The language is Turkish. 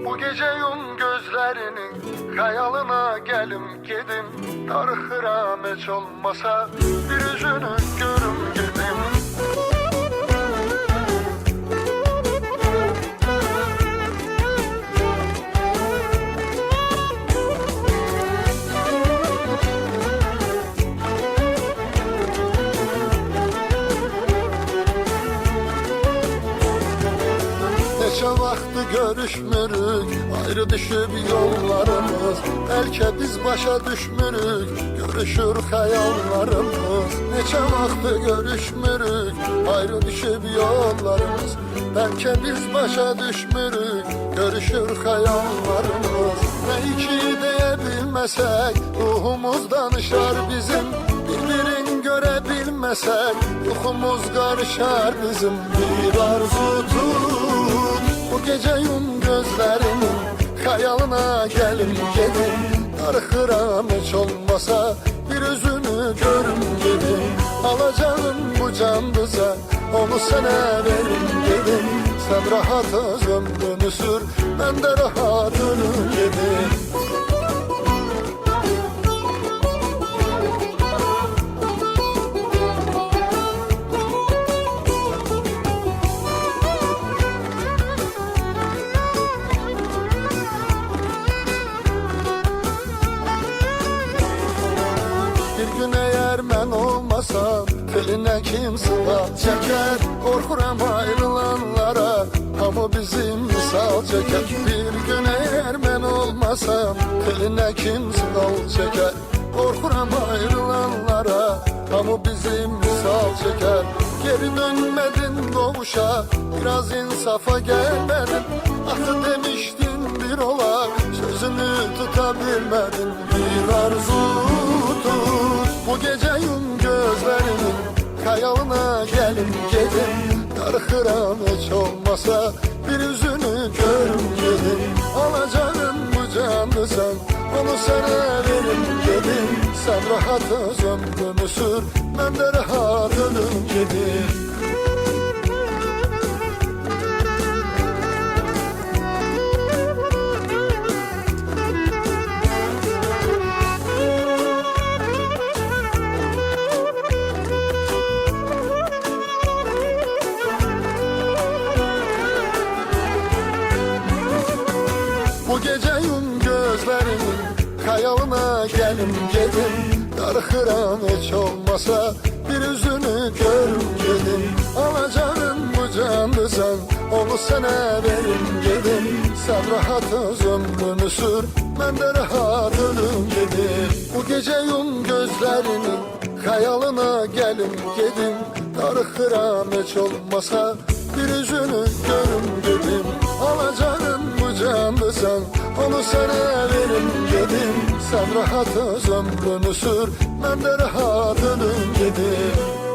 Bu gece yum gözlerinin hayalına gelim gedim. Darhıram hiç olmasa bir yüzünü görüm gedim. Neçə vaxtı görüşmürük, ayrı düşüb yollarımız. Bəlkə biz başa düşmürük, görüşür xəyallarımız. Neçə vaxtı görüşmürük, ayrı düşüb yollarımız. Bəlkə biz başa düşmürük, görüşür xəyallarımız. Nə iki deyə bilməsək, ruhumuz danışar bizim. Bir-birin görə bilməsək, ruhumuz qarışar bizim. Bir arzu tut, bu gece yum gözlerimin hayalına gelim gedim. Darıxıram hiç olmasa bir özünü görüm gedim. Alacağım bu canlıza onu sana verim gedim. Sen rahat öz ömrünü sür, ben de rahatını yedim. Bir gün eğer mən olmasam, teline kim sıla çeker? Korkuram ayrılanlara, hamı bizim misal çeker. Bir gün eğer mən olmasam, teline kim sıla çeker? Korkuram ayrılanlara, hamı bizim misal çeker. Geri dönmedin doğuşa, biraz insafa gelmedin. Ahı demiştin bir ola, sözünü tutabilmedin. Bir arzu tut, bu gece yum gözlerimin hayalına gelin gedim. Darıxıram hiç olmasa bir yüzünü görüm gedim. Alacağım bu canlı sen, onu sana verim gedim. Sen rahat öz ömrünü sür, ben de rahat ölüm gedim. Bu gece yum gözlerimin hayalına gelim gedim. Darıxıram hiç olmasa bir yüzünü görüm gedim. Alacağım bu canlı sen, onu sana verim gedim. Sen rahat öz ömrünü sür, ben de rahat ölüm gedim. Bu gece yum gözlerinin hayalına gelim gedim. Darıxıram hiç olmasa bir yüzünü görüm gedim. Alacağım bu canlı sen, onu sana verim gedim. Sen rahat öz ömrünü sür, ben de rahat ölüm gedim.